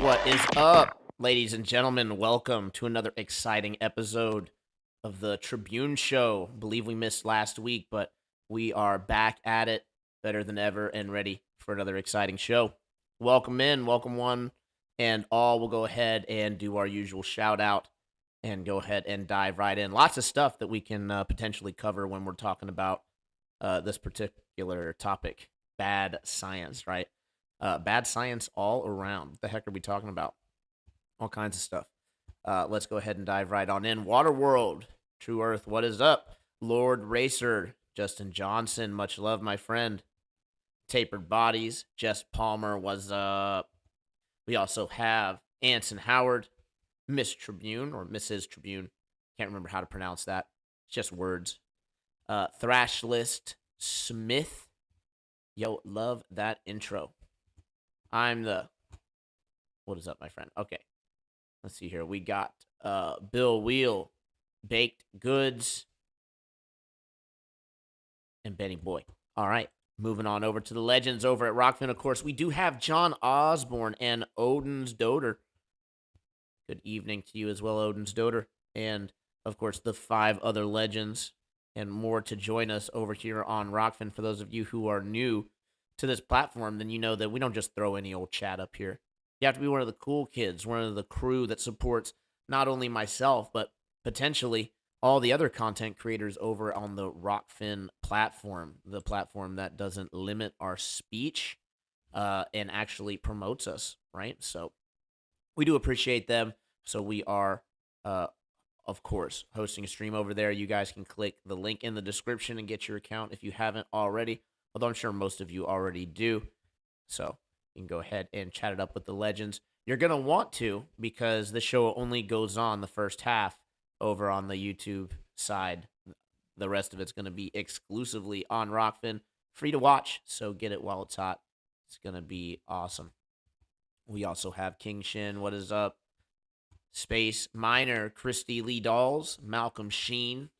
What is up, ladies and gentlemen? Welcome to another exciting episode of the Tribune Show. Believe we missed last week, but we are back at it better than ever and ready for another exciting show. Welcome in, welcome one and all. We'll go ahead and do our usual shout out and go ahead and dive right in. Lots of stuff that we can potentially cover when we're talking about this particular topic, bad science, right? Bad science all around. What the heck are we talking about? All kinds of stuff. Let's go ahead and dive right on in. Waterworld, True Earth, what is up? Lord Racer, Justin Johnson, much love, my friend. Tapered Bodies, Jess Palmer, what's up? We also have Anson Howard, Miss Tribune, or Mrs. Tribune. Can't remember how to pronounce that. It's just words. Thrash List Smith. Yo, love that intro. What is up, my friend? Okay. Let's see here. We got Bill Wheel, Baked Goods, and Benny Boy. All right. Moving on over to the legends over at Rockfin. Of course, we do have John Osborne and Odin's Doter. Good evening to you as well, Odin's Doter. And, of course, the 5 other legends and more to join us over here on Rockfin. For those of you who are new to this platform, then you know that we don't just throw any old chat up here. You have to be one of the cool kids, one of the crew that supports not only myself, but potentially all the other content creators over on the Rockfin platform, the platform that doesn't limit our speech and actually promotes us, right? So we do appreciate them. So we are, of course, hosting a stream over there. You guys can click the link in the description and get your account if you haven't already, although I'm sure most of you already do. So you can go ahead and chat it up with the legends. You're going to want to, because the show only goes on the first half over on the YouTube side. The rest of it's going to be exclusively on Rockfin, free to watch, so get it while it's hot. It's going to be awesome. We also have King Shin, what is up? Space Miner, Christy Lee Dolls, Malcolm Sheen.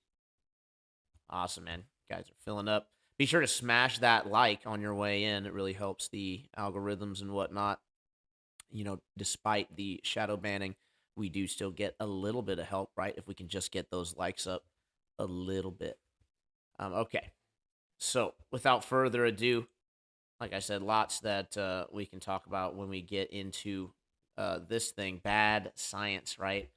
Awesome, man. You guys are filling up. Be sure to smash that like on your way in. It really helps the algorithms and whatnot. You know, despite the shadow banning, we do still get a little bit of help, right? If we can just get those likes up a little bit. Okay. So without further ado, like I said, lots that we can talk about when we get into this thing, bad science, right?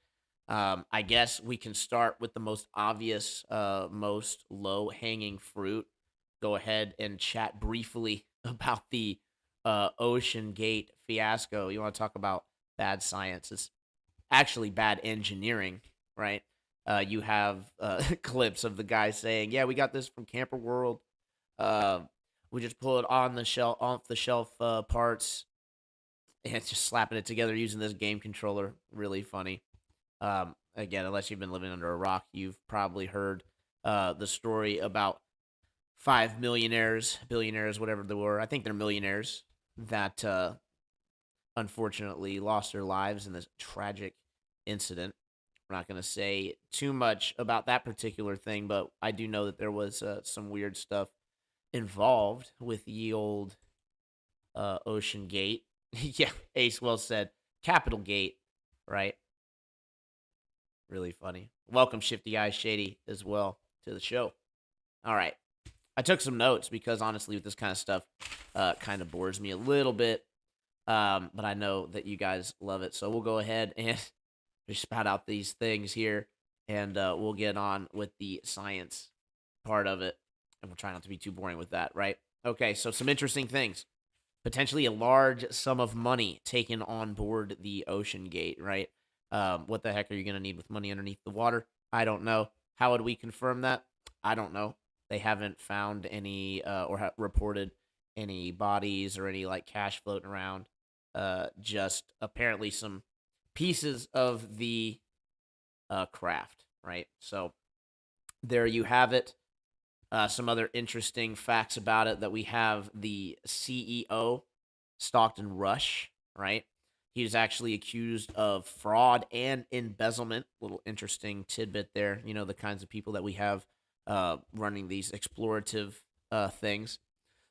I guess we can start with the most obvious, most low-hanging fruit. Go ahead and chat briefly about the OceanGate fiasco. You want to talk about bad science? It's actually bad engineering, right? You have clips of the guy saying, "Yeah, we got this from Camper World. We just pull it on the shelf, off the shelf parts, and it's just slapping it together using this game controller." Really funny. Again, unless you've been living under a rock, you've probably heard the story about 5 millionaires, billionaires, whatever they were. I think they're millionaires that unfortunately lost their lives in this tragic incident. We're not going to say too much about that particular thing, but I do know that there was some weird stuff involved with ye old OceanGate. Yeah, Ace well said. Capital Gate, right? Really funny. Welcome, Shifty Eyes Shady, as well to the show. All right. I took some notes because, honestly, with this kind of stuff, kind of bores me a little bit. But I know that you guys love it. So we'll go ahead and just spout out these things here, and we'll get on with the science part of it. And we'll try not to be too boring with that, right? Okay, so some interesting things. Potentially a large sum of money taken on board the OceanGate, right? What the heck are you going to need with money underneath the water? I don't know. How would we confirm that? I don't know. They haven't found any or reported any bodies or any like cash floating around. Just apparently some pieces of the craft, right? So there you have it. Some other interesting facts about it that we have the CEO, Stockton Rush, right? He was actually accused of fraud and embezzlement. Little interesting tidbit there. You know, the kinds of people that we have running these explorative things.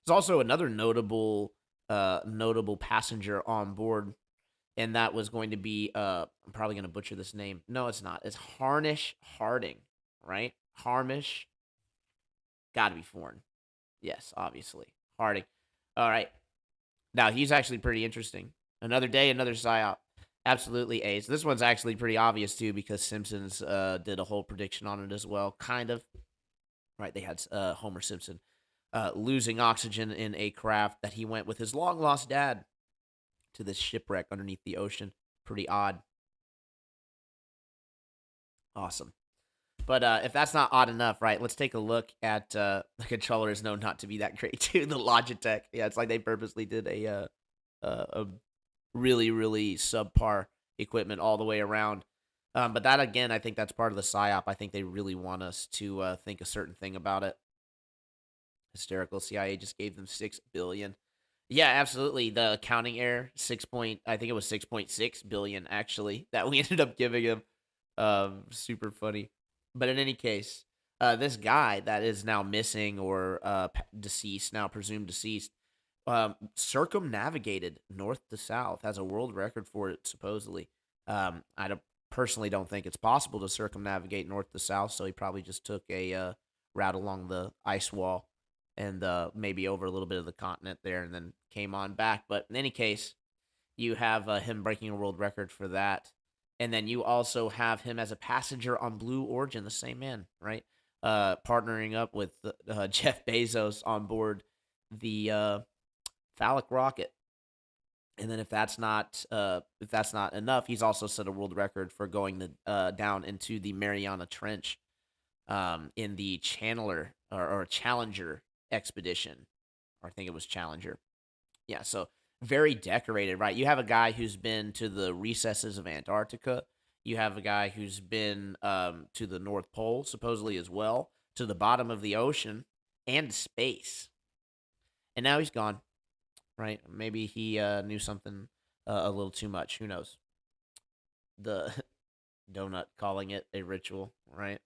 There's also another notable passenger on board, and that was going to be I'm probably going to butcher this name. No, it's not. It's Harnish Harding, right? Harmish, got to be foreign. Yes, obviously. Harding. All right. Now, he's actually pretty interesting. Another day, another psyop. Absolutely ace. This one's actually pretty obvious, too, because Simpsons did a whole prediction on it as well. Kind of. Right, they had Homer Simpson losing oxygen in a craft that he went with his long-lost dad to this shipwreck underneath the ocean. Pretty odd. Awesome. But if that's not odd enough, right, let's take a look at the controller is known not to be that great, too. The Logitech. Yeah, it's like they purposely did a really, really subpar equipment all the way around. But that, again, I think that's part of the PSYOP. I think they really want us to think a certain thing about it. Hysterical. CIA just gave them $6 billion. Yeah, absolutely. The accounting error, I think it was 6.6 billion actually that we ended up giving him. Super funny. But in any case, this guy that is now missing or deceased, now presumed deceased, circumnavigated north to south, has a world record for it supposedly. Personally don't think it's possible to circumnavigate north to south, so he probably just took a route along the ice wall and maybe over a little bit of the continent there and then came on back. But in any case, you have him breaking a world record for that. And then you also have him as a passenger on Blue Origin, the same man, right? Partnering up with Jeff Bezos on board the phallic rocket. And then if that's not enough, he's also set a world record for going down into the Mariana Trench in the Challenger expedition, or I think it was Challenger. Yeah, so very decorated, right? You have a guy who's been to the recesses of Antarctica. You have a guy who's been to the North Pole, supposedly as well, to the bottom of the ocean, and space. And now he's gone, right? Maybe he knew something a little too much. Who knows? The donut calling it a ritual, right?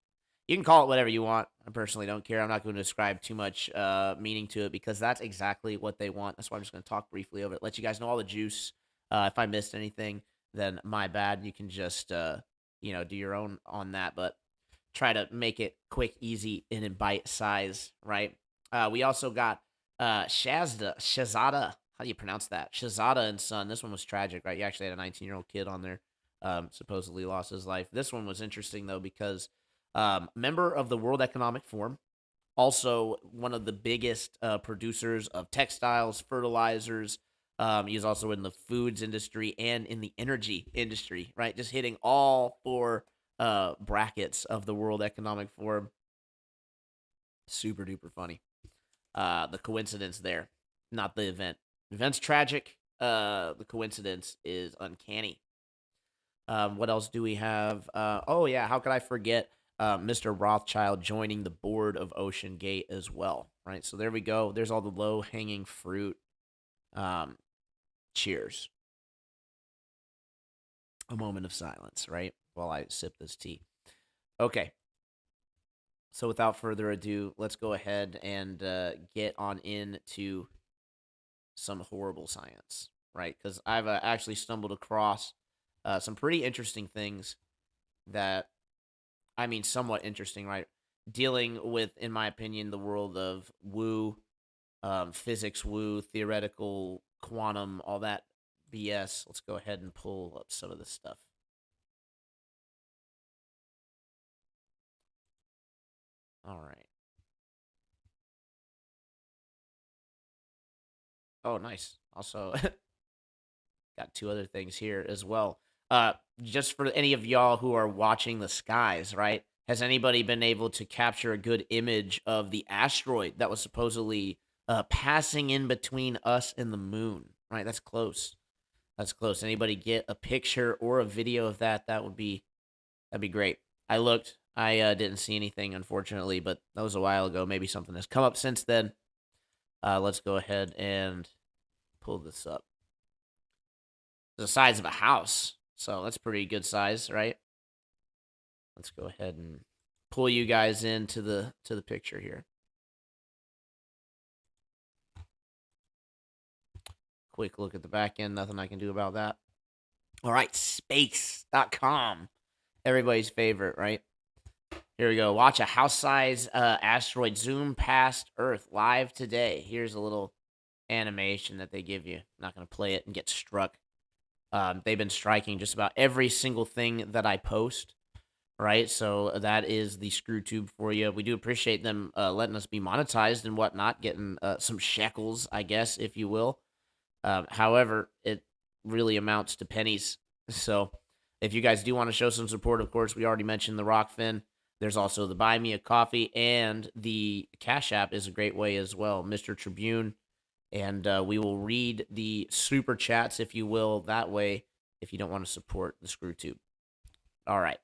You can call it whatever you want. I personally don't care. I'm not going to ascribe too much meaning to it because that's exactly what they want. That's why I'm just going to talk briefly over it. Let you guys know all the juice. If I missed anything, then my bad. You can just, do your own on that. But try to make it quick, easy, and in bite size, right? We also got Shazada. How do you pronounce that? Shazada and Son. This one was tragic, right? You actually had a 19-year-old kid on there, supposedly lost his life. This one was interesting, though, because member of the World Economic Forum, also one of the biggest producers of textiles, fertilizers. He's also in the foods industry and in the energy industry, right? Just hitting all four brackets of the World Economic Forum. Super duper funny. The coincidence there, not the event. The event's tragic. The coincidence is uncanny. What else do we have? Oh yeah, how could I forget Mr. Rothschild joining the board of OceanGate as well, right? So there we go. There's all the low-hanging fruit. Cheers. A moment of silence, right? While I sip this tea. Okay. So without further ado, let's go ahead and get on into some horrible science, right? Because I've actually stumbled across some pretty interesting things that, I mean, somewhat interesting, right? Dealing with, in my opinion, the world of woo, physics woo, theoretical, quantum, all that BS. Let's go ahead and pull up some of this stuff. All right. Oh, nice. Also, got two other things here as well. Just for any of y'all who are watching the skies, right? Has anybody been able to capture a good image of the asteroid that was supposedly passing in between us and the moon? Right, that's close. That's close. Anybody get a picture or a video of that? That'd be great. I looked. I didn't see anything, unfortunately, but that was a while ago. Maybe something has come up since then. Let's go ahead and pull this up. The size of a house, so that's pretty good size, right? Let's go ahead and pull you guys into the picture here. Quick look at the back end. Nothing I can do about that. All right, space.com. Everybody's favorite, right? Here we go. Watch a house-size asteroid zoom past Earth live today. Here's a little animation that they give you. I'm not going to play it and get struck. They've been striking just about every single thing that I post, right? So that is the screw tube for you. We do appreciate them letting us be monetized and whatnot, getting some shekels, I guess, if you will. However, it really amounts to pennies. So if you guys do want to show some support, of course, we already mentioned the Rockfin. There's also the Buy Me a Coffee, and the Cash App is a great way as well, MrTribune. And we will read the super chats, if you will, that way if you don't want to support the screw tube. All right.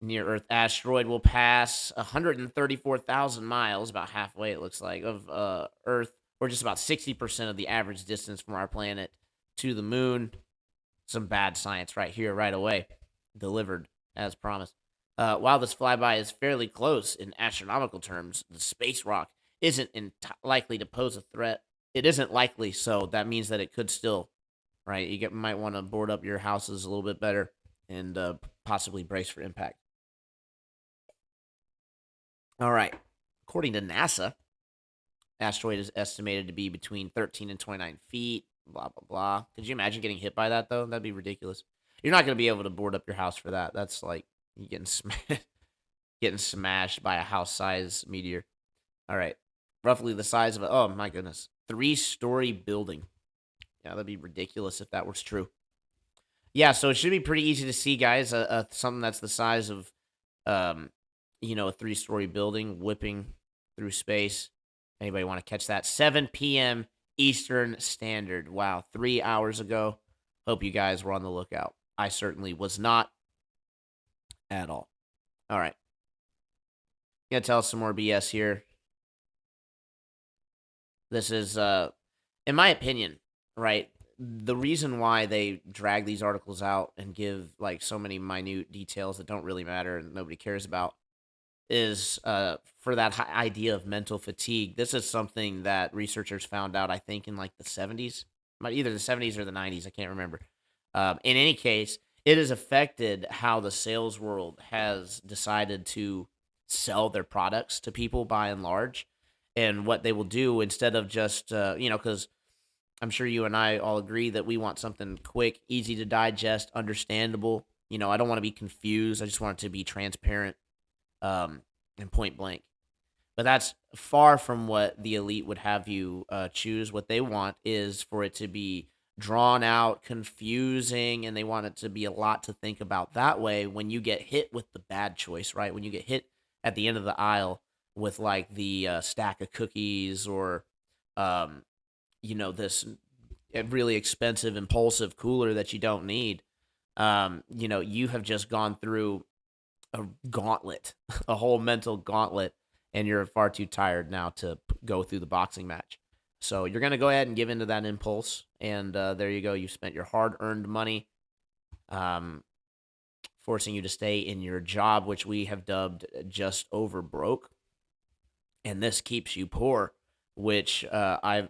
Near Earth asteroid will pass 134,000 miles, about halfway, it looks like, of Earth, or just about 60% of the average distance from our planet to the moon. Some bad science right here, right away, delivered as promised. While this flyby is fairly close in astronomical terms, the space rock isn't likely to pose a threat. It isn't likely, so that means that it could still, right? You might want to board up your houses a little bit better and possibly brace for impact. All right. According to NASA, asteroid is estimated to be between 13 and 29 feet, blah, blah, blah. Could you imagine getting hit by that, though? That'd be ridiculous. You're not going to be able to board up your house for that. That's like you getting smashed by a house-size meteor. All right. Roughly the size of a, oh, my goodness, 3-story building. Yeah, that'd be ridiculous if that was true. Yeah, so it should be pretty easy to see, guys. Something that's the size of, a 3-story building whipping through space. Anybody want to catch that? 7 p.m. Eastern Standard. Wow, 3 hours ago. Hope you guys were on the lookout. I certainly was not at all. All right. Gonna tell us some more BS here. This is, in my opinion, right? The reason why they drag these articles out and give like so many minute details that don't really matter and nobody cares about is for that idea of mental fatigue. This is something that researchers found out, I think, in like the 70s, either the 70s or the 90s. I can't remember. In any case, it has affected how the sales world has decided to sell their products to people by and large. And what they will do instead of just, because I'm sure you and I all agree that we want something quick, easy to digest, understandable. I don't want to be confused. I just want it to be transparent and point blank. But that's far from what the elite would have you choose. What they want is for it to be drawn out, confusing, and they want it to be a lot to think about. That way, when you get hit with the bad choice, right? When you get hit at the end of the aisle with like the stack of cookies or, this really expensive, impulsive cooler that you don't need, you have just gone through a gauntlet, a whole mental gauntlet, and you're far too tired now to go through the boxing match. So you're going to go ahead and give into that impulse, and there you go. You spent your hard-earned money, forcing you to stay in your job, which we have dubbed just over broke, and this keeps you poor, which I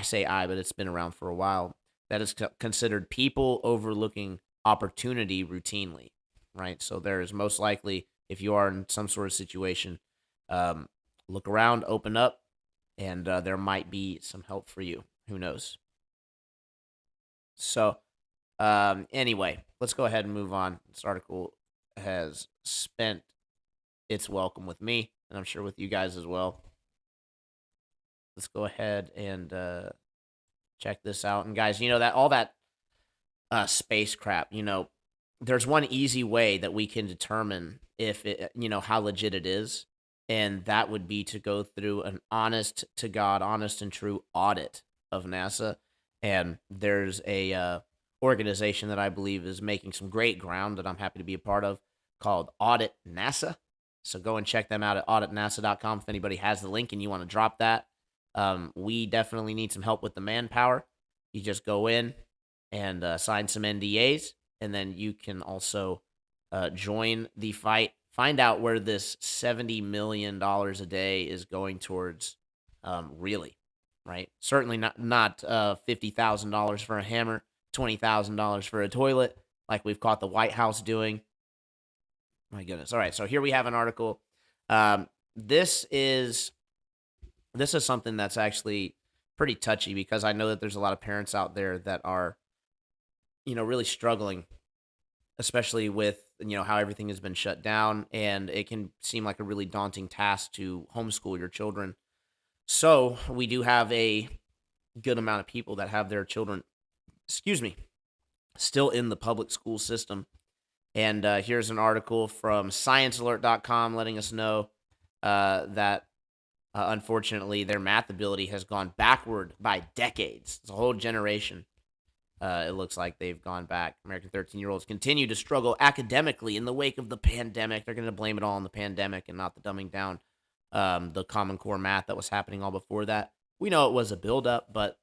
say I, but it's been around for a while. That is considered people overlooking opportunity routinely, right? So there is most likely, if you are in some sort of situation, look around, open up, and there might be some help for you. Who knows? So, anyway, let's go ahead and move on. This article has spent its welcome with me, and I'm sure with you guys as well. Let's go ahead and check this out. And guys, that all that space crap, there's one easy way that we can determine if it, how legit it is. And that would be to go through an honest to God, honest and true audit of NASA. And there's a organization that I believe is making some great ground that I'm happy to be a part of called Audit NASA. So go and check them out at auditnasa.com if anybody has the link and you want to drop that. We definitely need some help with the manpower. You just go in and sign some NDAs, and then you can also join the fight. Find out where this $70 million a day is going towards, really, right? Certainly not $50,000 for a hammer $20,000 for a toilet, like we've caught the White House doing. My goodness. All right, so here we have an article. This is something that's actually pretty touchy because I know that there's a lot of parents out there that are, really struggling, especially with, how everything has been shut down, and it can seem like a really daunting task to homeschool your children. So we do have a good amount of people that have their children, excuse me, still in the public school system. And here's an article from sciencealert.com letting us know that unfortunately their math ability has gone backward by decades. It's a whole generation. It looks like they've gone back. American 13-year-olds continue to struggle academically in the wake of the pandemic. They're going to blame it all on the pandemic and not the dumbing down the Common Core math that was happening all before that. We know it was a buildup, but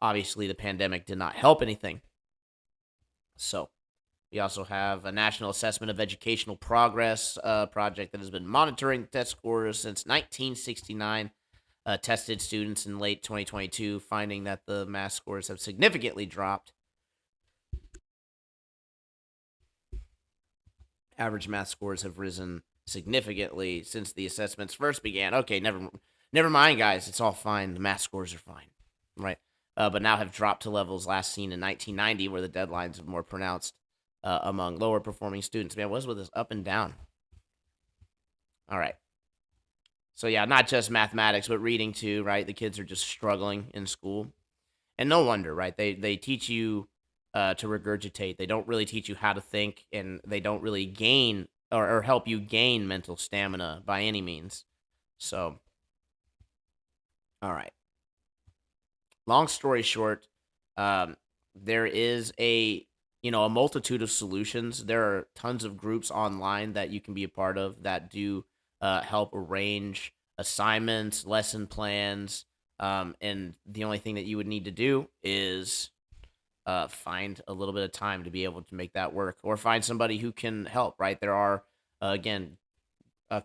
obviously the pandemic did not help anything. So we also have a National Assessment of Educational Progress project that has been monitoring test scores since 1969. Tested students in late 2022, finding that the math scores have significantly dropped. Average math scores have risen significantly since the assessments first began. Okay, never mind, guys. It's all fine. The math scores are fine, right? But now have dropped to levels last seen in 1990, where the deadlines are more pronounced among lower performing students. Man, what's with this up and down? All right. So yeah, not just mathematics, but reading too, right? The kids are just struggling in school. And no wonder, right? They teach you to regurgitate. They don't really teach you how to think, and they don't really gain or help you gain mental stamina by any means. So, all right. Long story short, there is a multitude of solutions. There are tons of groups online that you can be a part of that do help arrange assignments, lesson plans, and the only thing that you would need to do is find a little bit of time to be able to make that work, or find somebody who can help, right? There are, again,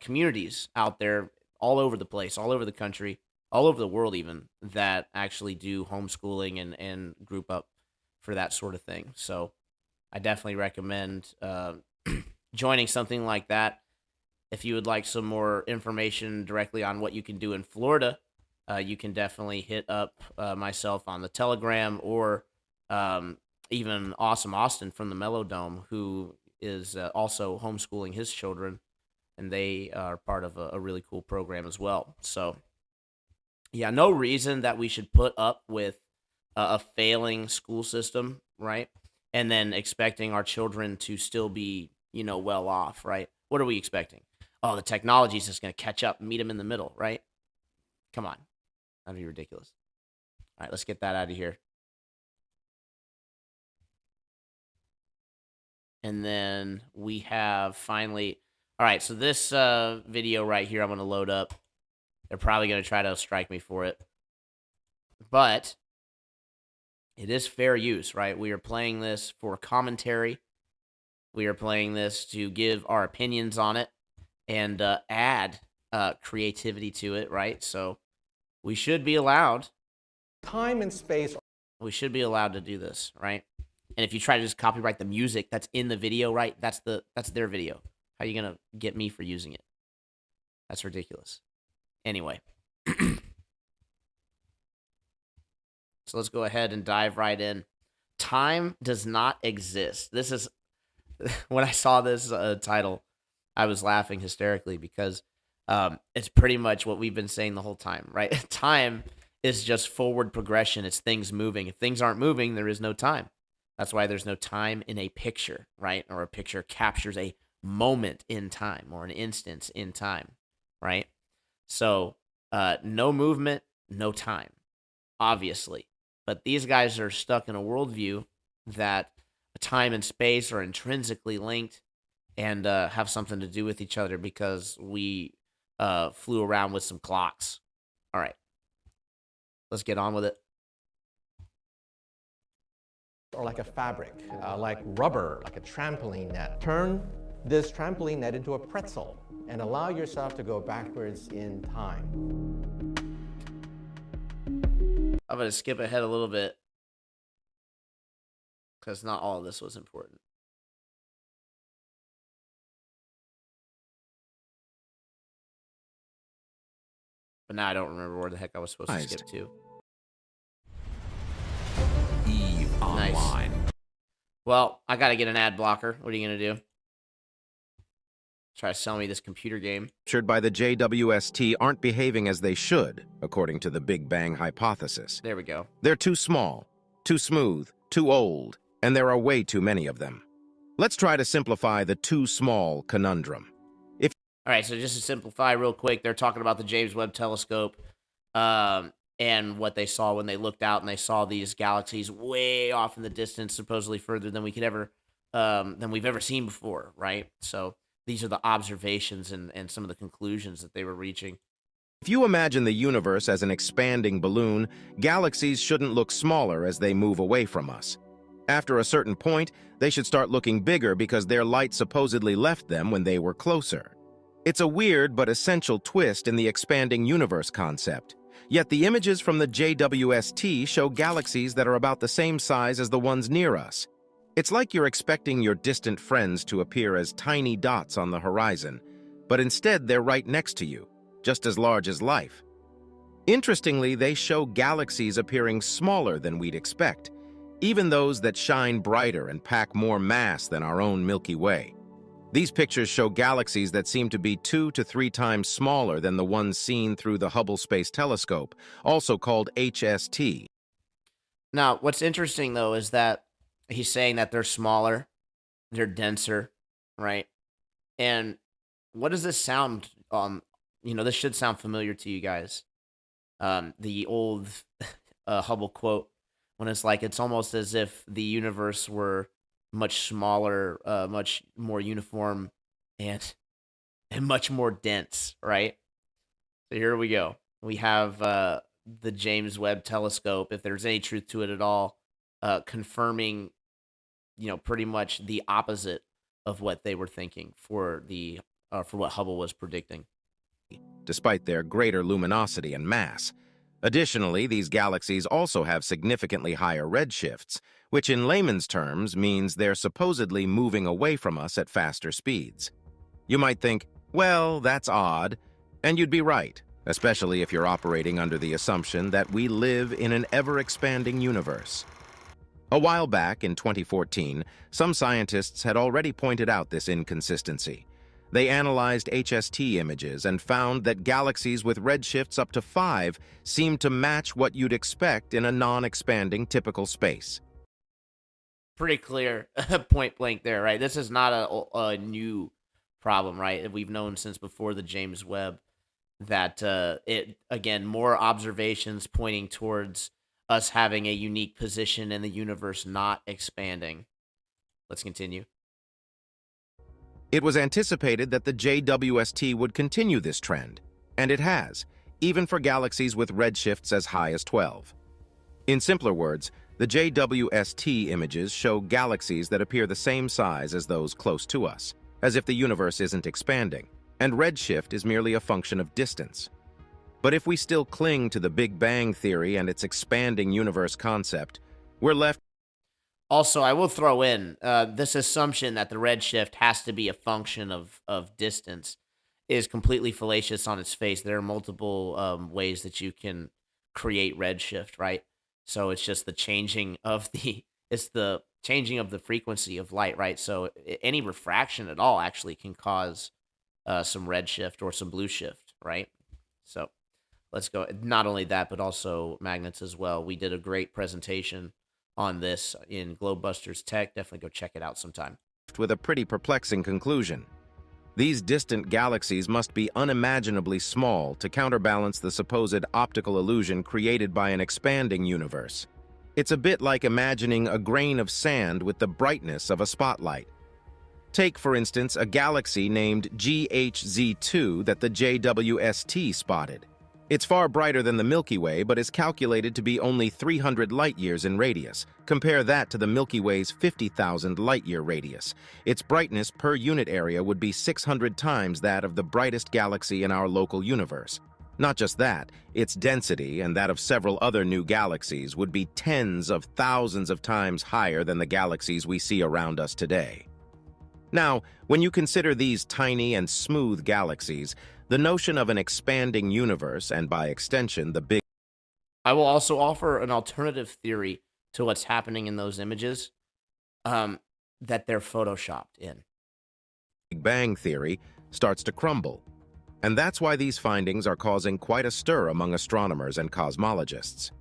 communities out there all over the place, all over the country, all over the world even, that actually do homeschooling and group up for that sort of thing. So I definitely recommend joining something like that. If you would like some more information directly on what you can do in Florida, you can definitely hit up myself on the Telegram, or even Awesome Austin from the Mellow Dome, who is also homeschooling his children, and they are part of a really cool program as well. So, yeah, no reason that we should put up with a failing school system, right? And then expecting our children to still be, well off, right? What are we expecting? Oh, the technology is just going to catch up and meet them in the middle, right? Come on. That'd be ridiculous. All right, let's get that out of here. And then we have finally... All right, so this video right here I'm going to load up. They're probably going to try to strike me for it. But it is fair use, right? We are playing this for commentary. We are playing this to give our opinions on it and add creativity to it, right? So we should be allowed. Time and space. We should be allowed to do this, right? And if you try to just copyright the music that's in the video, right? That's their video. How are you gonna get me for using it? That's ridiculous. Anyway. So let's go ahead and dive right in. Time does not exist. This is, when I saw this title, I was laughing hysterically because it's pretty much what we've been saying the whole time, right? Time is just forward progression. It's things moving. If things aren't moving, there is no time. That's why there's no time in a picture, right? Or a picture captures a moment in time or an instance in time, right? So no movement, no time, obviously. But these guys are stuck in a worldview that time and space are intrinsically linked and have something to do with each other because we flew around with some clocks. All right, let's get on with it. Or like a fabric, like rubber, like a trampoline net. Turn this trampoline net into a pretzel and allow yourself to go backwards in time. I'm going to skip ahead a little bit. because not all of this was important. But now I don't remember where the heck I was supposed to skip to. EVE Online. Nice. Well, I got to get an ad blocker. What are you going to do? Try to sell me this computer game. By the JWST aren't behaving as they should, according to the Big Bang hypothesis. There we go. They're too small, too smooth, too old, and there are way too many of them. Let's try to simplify the too small conundrum. All right, so just to simplify real quick, they're talking about the James Webb Telescope and what they saw when they looked out and they saw these galaxies way off in the distance, supposedly further than we've ever seen before, right? So these are the observations and some of the conclusions that they were reaching. If you imagine the universe as an expanding balloon, galaxies shouldn't look smaller as they move away from us. After a certain point, they should start looking bigger because their light supposedly left them when they were closer. It's a weird but essential twist in the expanding universe concept. Yet the images from the JWST show galaxies that are about the same size as the ones near us. It's like you're expecting your distant friends to appear as tiny dots on the horizon, but instead they're right next to you, just as large as life. Interestingly, they show galaxies appearing smaller than we'd expect, even those that shine brighter and pack more mass than our own Milky Way. These pictures show galaxies that seem to be 2 to 3 times smaller than the ones seen through the Hubble Space Telescope, also called HST. Now, what's interesting, though, is that he's saying that they're smaller, they're denser, right? And what does this sound, this should sound familiar to you guys. The old Hubble quote, when it's like, it's almost as if the universe were much smaller, much more uniform, and much more dense, right? So here we go. We have the James Webb Telescope, if there's any truth to it at all, confirming, pretty much the opposite of what they were thinking for what Hubble was predicting. Despite their greater luminosity and mass. Additionally, these galaxies also have significantly higher redshifts, which in layman's terms means they're supposedly moving away from us at faster speeds. You might think, well, that's odd, and you'd be right, especially if you're operating under the assumption that we live in an ever-expanding universe. A while back, in 2014, some scientists had already pointed out this inconsistency. They analyzed HST images and found that galaxies with redshifts up to 5 seemed to match what you'd expect in a non-expanding typical space. Pretty clear, point blank there, right? This is not a new problem, right? We've known since before the James Webb that more observations pointing towards us having a unique position in the universe not expanding. Let's continue. It was anticipated that the JWST would continue this trend, and it has, even for galaxies with redshifts as high as 12. In simpler words, the JWST images show galaxies that appear the same size as those close to us, as if the universe isn't expanding, and redshift is merely a function of distance. But if we still cling to the Big Bang theory and its expanding universe concept, we're left. Also, I will throw in this assumption that the redshift has to be a function of distance is completely fallacious on its face. There are multiple ways that you can create redshift, right? So it's just the changing of the frequency of light, right? So any refraction at all actually can cause some redshift or some blue shift, right? So let's go. Not only that, but also magnets as well. We did a great presentation on this in Globebusters Tech. Definitely go check it out sometime. With a pretty perplexing conclusion. These distant galaxies must be unimaginably small to counterbalance the supposed optical illusion created by an expanding universe. It's a bit like imagining a grain of sand with the brightness of a spotlight. Take, for instance, a galaxy named GHZ2 that the JWST spotted. It's far brighter than the Milky Way, but is calculated to be only 300 light-years in radius. Compare that to the Milky Way's 50,000 light-year radius. Its brightness per unit area would be 600 times that of the brightest galaxy in our local universe. Not just that, its density and that of several other new galaxies would be tens of thousands of times higher than the galaxies we see around us today. Now, when you consider these tiny and smooth galaxies, the notion of an expanding universe, and by extension, the Big I will also offer an alternative theory to what's happening in those images, that they're photoshopped in. Bang theory starts to crumble. And that's why these findings are causing quite a stir among astronomers and cosmologists.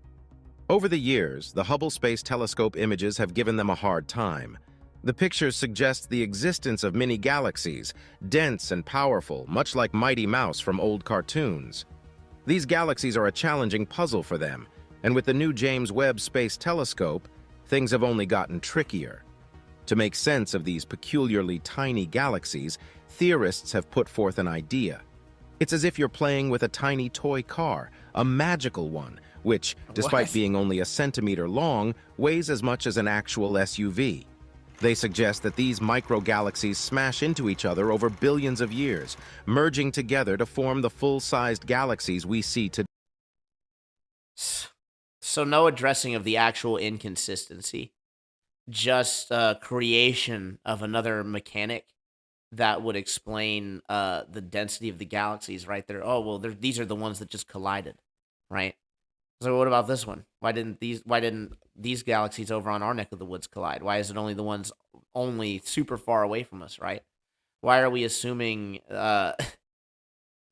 Over the years, the Hubble Space Telescope images have given them a hard time. The pictures suggest the existence of mini galaxies, dense and powerful, much like Mighty Mouse from old cartoons. These galaxies are a challenging puzzle for them, and with the new James Webb Space Telescope, things have only gotten trickier. To make sense of these peculiarly tiny galaxies, theorists have put forth an idea. It's as if you're playing with a tiny toy car, a magical one, which, despite being only a centimeter long, weighs as much as an actual SUV. They suggest that these microgalaxies smash into each other over billions of years, merging together to form the full-sized galaxies we see today. So no addressing of the actual inconsistency, just creation of another mechanic that would explain the density of the galaxies right there. Oh, well, these are the ones that just collided, right? So what about this one? Why didn't these galaxies over on our neck of the woods collide? Why is it only the ones super far away from us, right? Why are we assuming that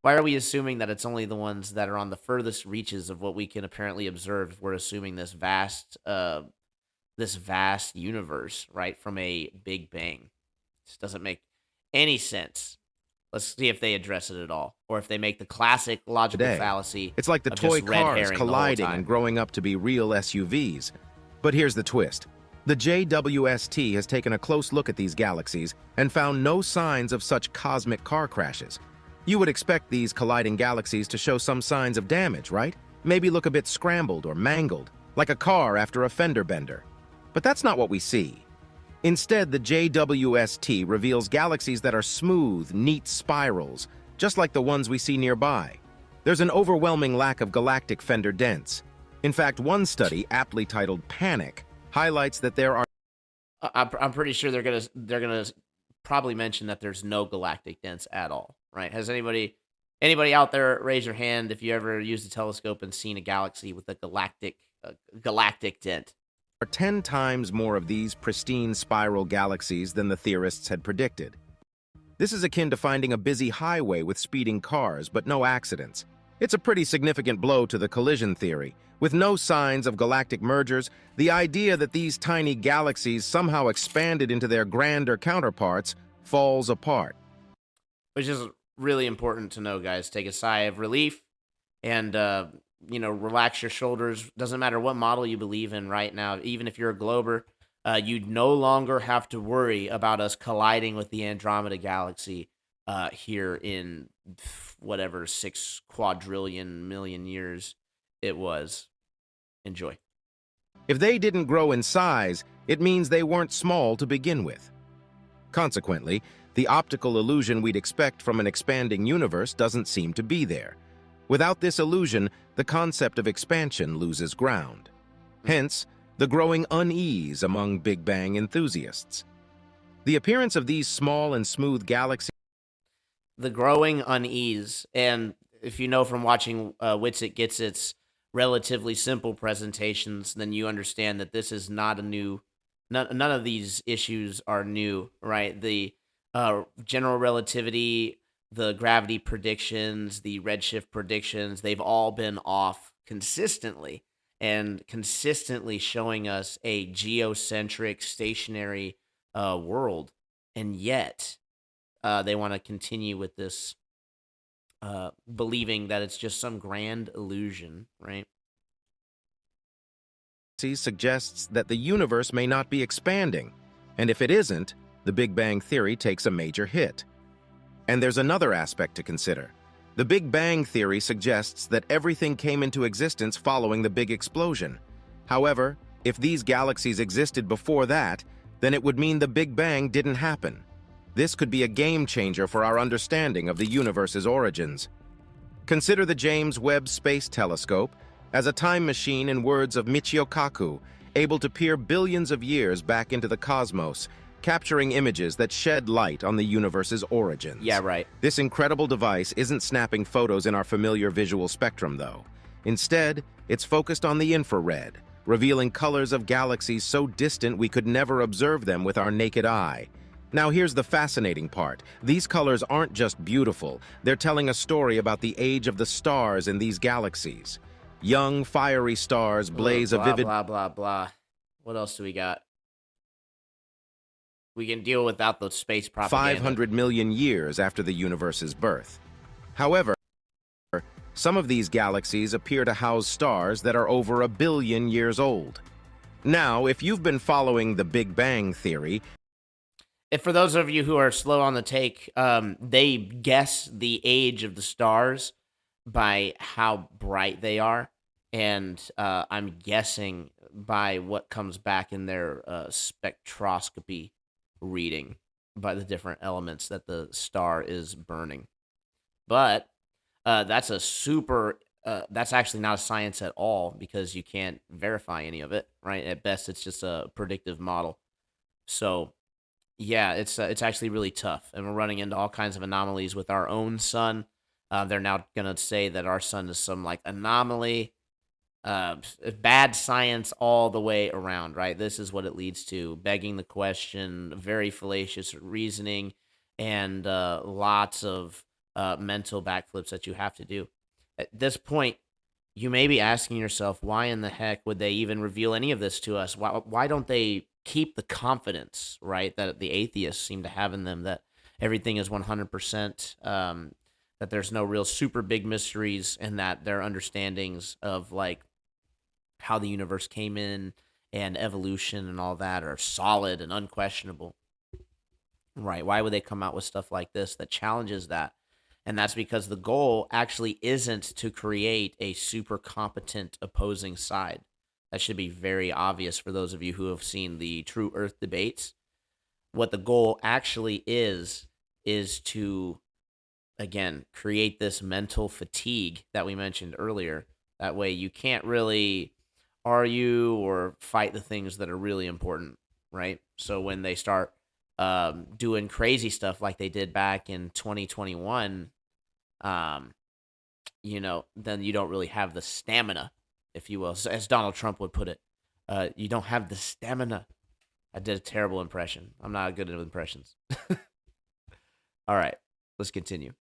it's only the ones that are on the furthest reaches of what we can apparently observe if we're assuming this vast universe, right, from a Big Bang? This doesn't make any sense. Let's see if they address it at all, or if they make the classic logical fallacy. It's like the of toy just red cars herring the whole colliding time. and growing up to be real SUVs. But here's the twist. The JWST has taken a close look at these galaxies and found no signs of such cosmic car crashes. You would expect these colliding galaxies to show some signs of damage, right? Maybe look a bit scrambled or mangled, like a car after a fender bender. But that's not what we see. Instead, the JWST reveals galaxies that are smooth, neat spirals, just like the ones we see nearby. There's an overwhelming lack of galactic fender dents. In fact, one study, aptly titled Panic, highlights that there are... I'm pretty sure they're gonna probably mention that there's no galactic dents at all, right? Has anybody out there raise your hand if you ever used a telescope and seen a galaxy with a galactic dent? Are 10 times more of these pristine spiral galaxies than the theorists had predicted. This is akin to finding a busy highway with speeding cars, but no accidents. It's a pretty significant blow to the collision theory. With no signs of galactic mergers, the idea that these tiny galaxies somehow expanded into their grander counterparts falls apart. Which is really important to know, guys. Take a sigh of relief and relax your shoulders. Doesn't matter what model you believe in right now. Even if you're a glober, you no longer have to worry about us colliding with the Andromeda Galaxy here in whatever 6 quadrillion million years it was. Enjoy. If they didn't grow in size, it means they weren't small to begin with. Consequently, the optical illusion we'd expect from an expanding universe doesn't seem to be there. Without this illusion, the concept of expansion loses ground. Hence, the growing unease among Big Bang enthusiasts. The appearance of these small and smooth galaxies... The growing unease, and if you know from watching Witsit Gets It's relatively simple presentations, then you understand that this is not a new... None of these issues are new, right? The general relativity, the gravity predictions, the redshift predictions, they've all been off consistently, and consistently showing us a geocentric, stationary world. And yet, they want to continue with this believing that it's just some grand illusion, right? Suggests that the universe may not be expanding, and if it isn't, the Big Bang Theory takes a major hit. And there's another aspect to consider. The Big Bang Theory suggests that everything came into existence following the big explosion. However, if these galaxies existed before that, then it would mean the Big Bang didn't happen. This could be a game changer for our understanding of the universe's origins. Consider the James Webb Space Telescope as a time machine, in words of Michio Kaku, able to peer billions of years back into the cosmos, capturing images that shed light on the universe's origins. Yeah, right. This incredible device isn't snapping photos in our familiar visual spectrum, though. Instead, it's focused on the infrared, revealing colors of galaxies so distant we could never observe them with our naked eye. Now here's the fascinating part. These colors aren't just beautiful, they're telling a story about the age of the stars in these galaxies. Young, fiery stars blaze a vivid... Blah, blah, blah. What else do we got? We can deal without the space propaganda. 500 million years after the universe's birth. However, some of these galaxies appear to house stars that are over 1 billion years old. Now, if you've been following the Big Bang Theory... If for those of you who are slow on the take, they guess the age of the stars by how bright they are. And I'm guessing by what comes back in their spectroscopy reading by the different elements that the star is burning. But that's a super, that's actually not a science at all because you can't verify any of it, right? At best, it's just a predictive model. So, yeah, it's actually really tough. And we're running into all kinds of anomalies with our own sun. They're now going to say that our sun is some like anomaly. Bad science all the way around, right? This is what it leads to. Begging the question, very fallacious reasoning, and lots of mental backflips that you have to do. At this point, you may be asking yourself, why in the heck would they even reveal any of this to us? Why don't they keep the confidence, right, that the atheists seem to have in them, that everything is 100%, that there's no real super big mysteries, and that their understandings of, like, how the universe came in and evolution and all that are solid and unquestionable, right? Why would they come out with stuff like this that challenges that? And that's because the goal actually isn't to create a super competent opposing side. That should be very obvious for those of you who have seen the True Earth debates. What the goal actually is to, again, create this mental fatigue that we mentioned earlier. That way you can't really argue or fight the things that are really important, right? So when they start doing crazy stuff like they did back in 2021, then you don't really have the stamina, if you will, as Donald Trump would put it. You don't have the stamina. I did a terrible impression. I'm not good at impressions. All right, let's continue.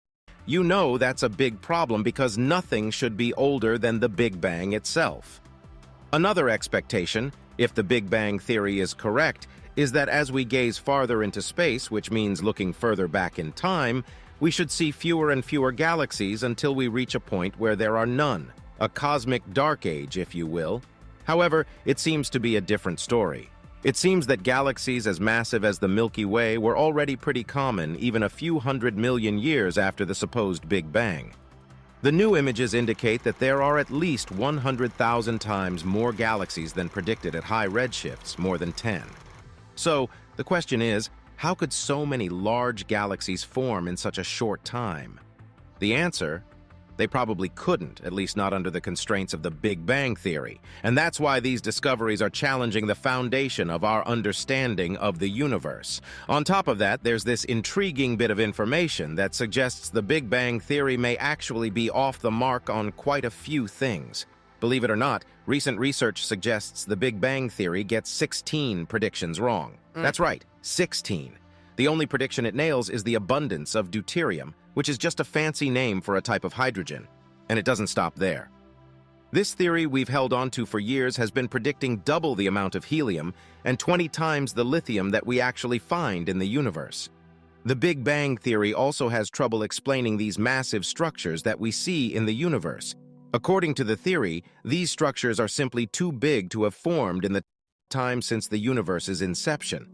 You know that's a big problem because nothing should be older than the Big Bang itself. Another expectation, if the Big Bang Theory is correct, is that as we gaze farther into space, which means looking further back in time, we should see fewer and fewer galaxies until we reach a point where there are none, a cosmic dark age, if you will. However, it seems to be a different story. It seems that galaxies as massive as the Milky Way were already pretty common even a few 100 million years after the supposed Big Bang. The new images indicate that there are at least 100,000 times more galaxies than predicted at high redshifts, more than 10. So, the question is, how could so many large galaxies form in such a short time? The answer? They probably couldn't, at least not under the constraints of the Big Bang Theory. And that's why these discoveries are challenging the foundation of our understanding of the universe. On top of that, there's this intriguing bit of information that suggests the Big Bang Theory may actually be off the mark on quite a few things. Believe it or not, recent research suggests the Big Bang Theory gets 16 predictions wrong. That's right, 16. The only prediction it nails is the abundance of deuterium, which is just a fancy name for a type of hydrogen. And it doesn't stop there. This theory we've held onto for years has been predicting double the amount of helium and 20 times the lithium that we actually find in the universe. The Big Bang Theory also has trouble explaining these massive structures that we see in the universe. According to the theory, these structures are simply too big to have formed in the time since the universe's inception.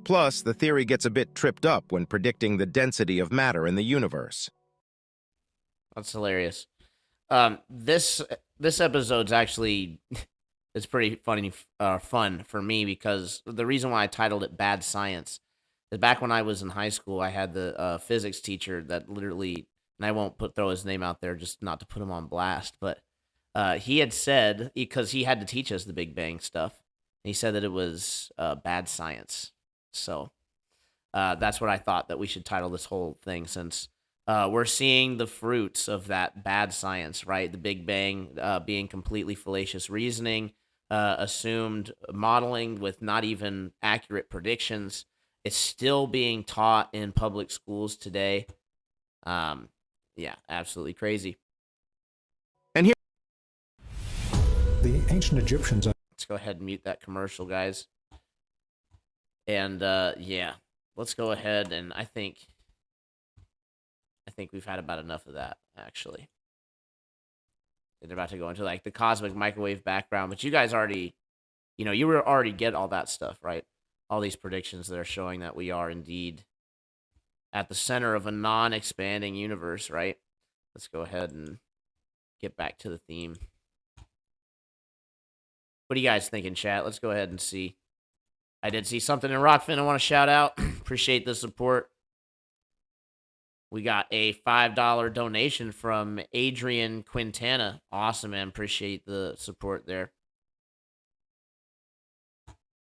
Plus, the theory gets a bit tripped up when predicting the density of matter in the universe. That's hilarious. This episode's actually it's pretty fun for me because the reason why I titled it Bad Science is back when I was in high school, I had the physics teacher that literally and I won't throw his name out there just not to put him on blast, but he had said, because he had to teach us the Big Bang stuff, and he said that it was bad science. So that's what I thought that we should title this whole thing, since we're seeing the fruits of that bad science, right? The Big Bang being completely fallacious reasoning, assumed modeling with not even accurate predictions. It's still being taught in public schools today. Yeah, absolutely crazy. And here, The ancient Egyptians. Let's go ahead and mute that commercial, guys. And yeah, let's go ahead, and I think we've had about enough of that, actually. They're about to go into like the cosmic microwave background, but you guys already, you were already get all that stuff, right? All these predictions that are showing that we are indeed at the center of a non-expanding universe, right? Let's go ahead and get back to the theme. What are you guys thinking, chat? Let's go ahead and see. I did see something in Rockfin I want to shout out. Appreciate the support. We got a $5 donation from Adrian Quintana. Awesome, man. Appreciate the support there.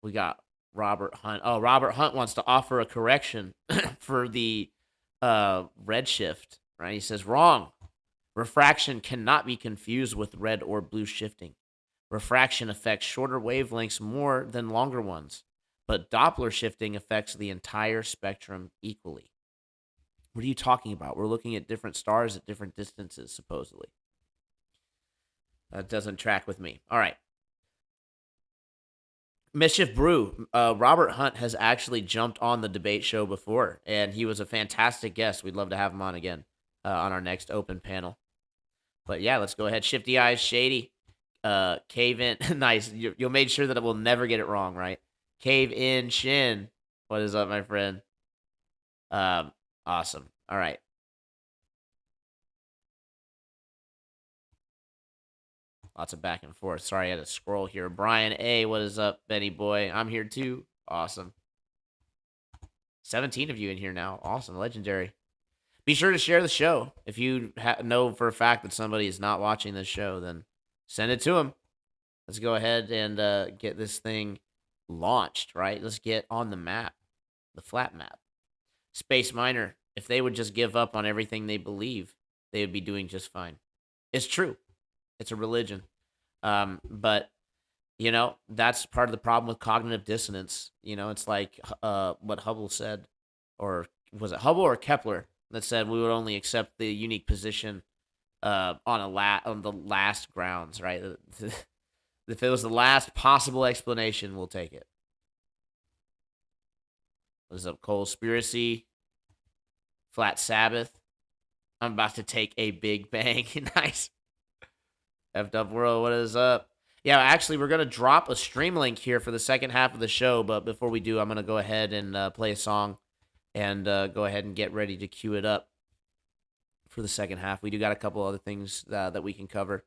We got Robert Hunt. Oh, Robert Hunt wants to offer a correction for the redshift, right? He says, wrong. Refraction cannot be confused with red or blue shifting. Refraction affects shorter wavelengths more than longer ones, but Doppler shifting affects the entire spectrum equally. What are you talking about? We're looking at different stars at different distances, supposedly. That doesn't track with me. All right. Mischief Brew. Robert Hunt has actually jumped on the debate show before, and he was a fantastic guest. We'd love to have him on again on our next open panel. But yeah, let's go ahead. Shifty Eyes, Shady, Cave In. Nice. You'll make sure that it will never get it wrong, right? Cave In Shin. What is up, my friend? Awesome. All right. Lots of back and forth. Sorry, I had to scroll here. Brian A, what is up, Benny boy? I'm here too. Awesome. 17 of you in here now. Awesome. Legendary. Be sure to share the show. If you know for a fact that somebody is not watching this show, then send it to them. Let's go ahead and get this thing launched, right? Let's get on the map, the flat map. Space Miner, if they would just give up on everything they believe, they would be doing just fine. It's true. It's a religion. But, that's part of the problem with cognitive dissonance. It's like what Hubble said, or was it Hubble or Kepler that said we would only accept the unique position on the last grounds, right? If it was the last possible explanation, we'll take it. What is up, Conspiracy? Flat Sabbath. I'm about to take a big bang. Nice. F-Dub World, what is up? Yeah, actually, we're going to drop a stream link here for the second half of the show, but before we do, I'm going to go ahead and play a song and go ahead and get ready to cue it up for the second half. We do got a couple other things that we can cover,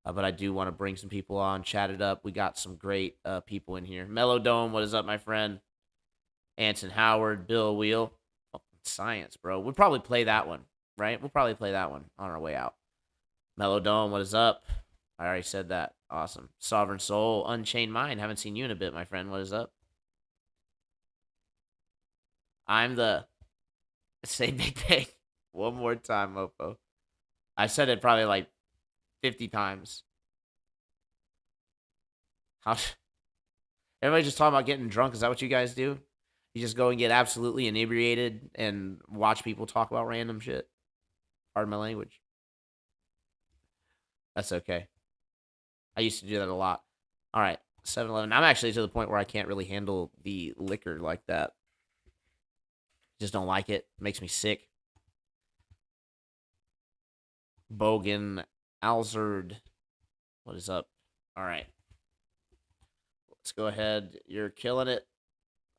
but I do want to bring some people on, chat it up. We got some great people in here. Mellow Dome, what is up, my friend? Anson Howard, Bill Wheel. Oh, science, bro. We'll probably play that one, right? We'll probably play that one on our way out. Mellow Dome, what is up? I already said that. Awesome. Sovereign Soul, Unchained Mind. Haven't seen you in a bit, my friend. What is up? I'm the... Say Big Bang. One more time, mofo. I said it probably like 50 times. How... Everybody just talking about getting drunk. Is that what you guys do? You just go and get absolutely inebriated and watch people talk about random shit? Pardon my language. That's okay. I used to do that a lot. All right, 7-Eleven. I'm actually to the point where I can't really handle the liquor like that. Just don't like it. Makes me sick. Bogan Alzard. What is up? All right. Let's go ahead. You're killing it.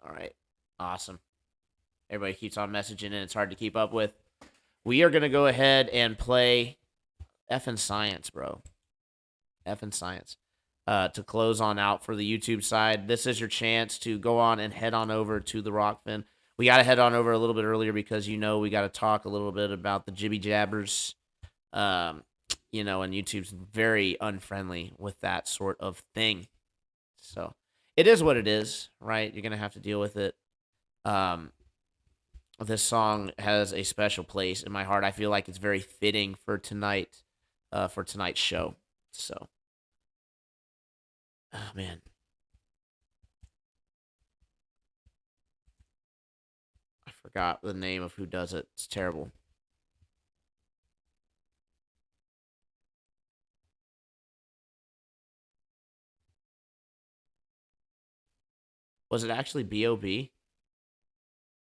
All right. Awesome. Everybody keeps on messaging and it's hard to keep up with. We are going to go ahead and play effing science, bro. Effing science. To close on out for the YouTube side, this is your chance to go on and head on over to the Rockfin. we got to head on over a little bit earlier because we got to talk a little bit about the jibby jabbers. And YouTube's very unfriendly with that sort of thing. So it is what it is, right? You're gonna have to deal with it. This song has a special place in my heart. I feel like it's very fitting for tonight, for tonight's show. So, oh man. I forgot the name of who does it. It's terrible. Was it actually B.O.B.?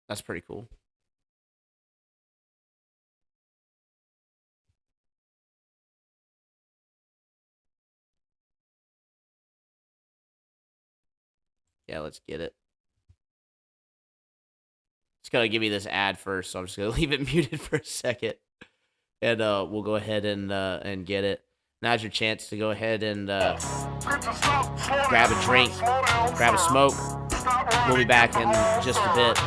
That's pretty cool. Yeah, let's get it. It's going to give me this ad first, so I'm just going to leave it muted for a second. And we'll go ahead and get it. Now's your chance to go ahead and grab a drink, grab a smoke. We'll be back in just a bit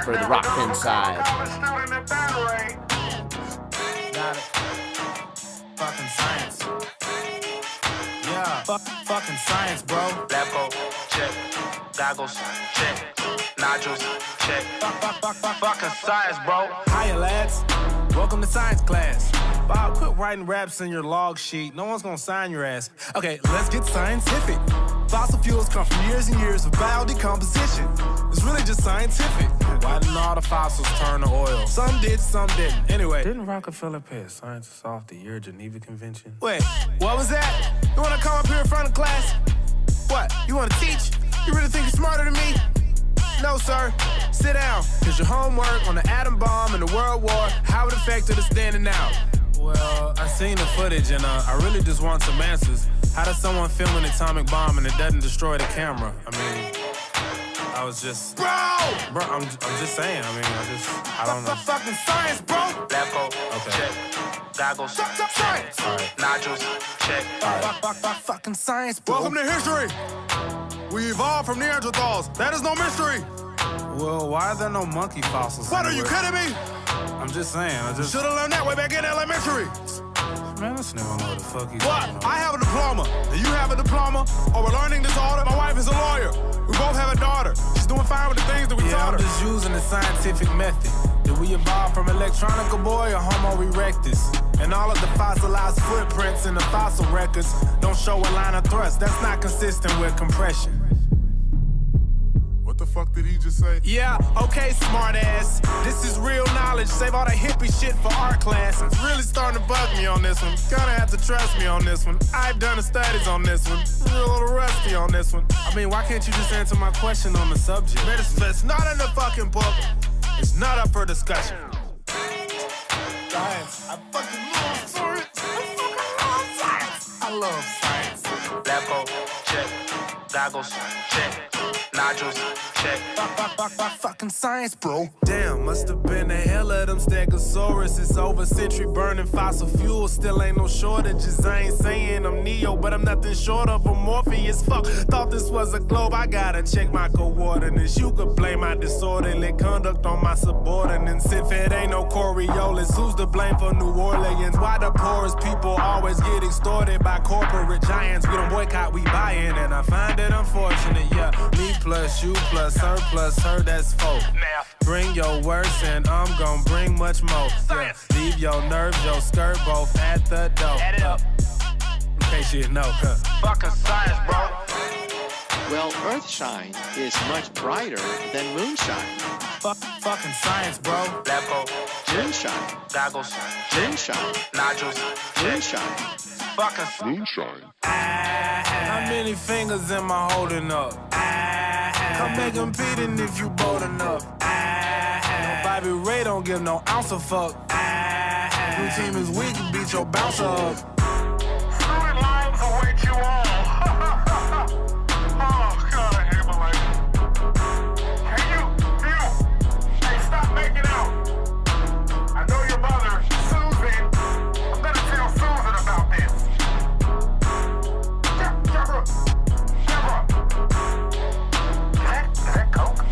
for the Rockfin side. Fucking science. Yeah, fucking science, bro. Lab check. Goggles, check. Nodules, check. Fucking science, bro. Hiya, lads. Welcome to science class. Bob, quit writing raps in your log sheet. No one's gonna sign your ass. Okay, let's get scientific. Fossil fuels come from years and years of biodecomposition. It's really just scientific. Why didn't all the fossils turn to oil? Some did, some didn't. Anyway, didn't Rockefeller pay a scientist off the year Geneva Convention? Wait, what was that? You wanna come up here in front of class? What, you wanna teach? You really think you're smarter than me? No, sir. Sit down. Here's your homework on the atom bomb and the World War, how it affected us then and now. Well, I seen the footage and I really just want some answers. How does someone film an atomic bomb and it doesn't destroy the camera? I mean, I was just... Bro, I'm just saying. I mean, I don't know. Fucking science, bro! Lab coat, okay. Check. Goggles, science. Right. Nodules, check. Right. Fucking science, bro. Welcome to history. We evolved from Neanderthals. That is no mystery. Well, why are there no monkey fossils? What, anywhere? Are you kidding me? I'm just saying, should have learned that way back in elementary. Man, this nigga don't know what the fuck he's talking about. I have a diploma. Do you have a diploma? Or we're learning disorder? My wife is a lawyer. We both have a daughter. She's doing fine with the things that we taught her. I'm just using the scientific method. Did we evolve from Electronica boy or Homo erectus? And all of the fossilized footprints in the fossil records don't show a line of thrust. That's not consistent with compression. What the fuck did he just say? Yeah, okay, smartass. This is real knowledge. Save all that hippie shit for art class. It's really starting to bug me on this one. Gonna have to trust me on this one. I've done the studies on this one. Real little rusty on this one. I mean, why can't you just answer my question on the subject? It's not in the fucking book. It's not up for discussion. Science. I fucking love science. I love science. Lab coat, check. Goggles, check. Nodules, check. Fucking science, bro. Damn, must have been a hell of them Stegosaurus. It's over century burning fossil fuel. Still ain't no shortages. I ain't saying I'm Neo, but I'm nothing short of a Morpheus. Fuck, thought this was a globe. I gotta check my coordinates. You could blame my disorderly conduct on my subordinates. If it ain't no Coriolis, who's to blame for New Orleans? Why the poorest people always get extorted by corporate giants? We don't boycott, we buy in, and I find it unfortunate, yeah. Me plus you plus her plus her, that's four. Bring your worst and I'm gon' bring much more. Yeah. Leave your nerves, your skirt both at the door. Add it up. In case you didn't know. Fucking science, bro. Well, Earthshine is much brighter than moonshine. Fucking science, bro. Lab coat, Moonshine. Goggles, Moonshine. nodules, Moonshine. fucking moonshine. How many fingers am I holding up? Come make them beatin' if you bold enough. Bobby Ray don't give no ounce of fuck. Your team is weak, beat your bouncer up.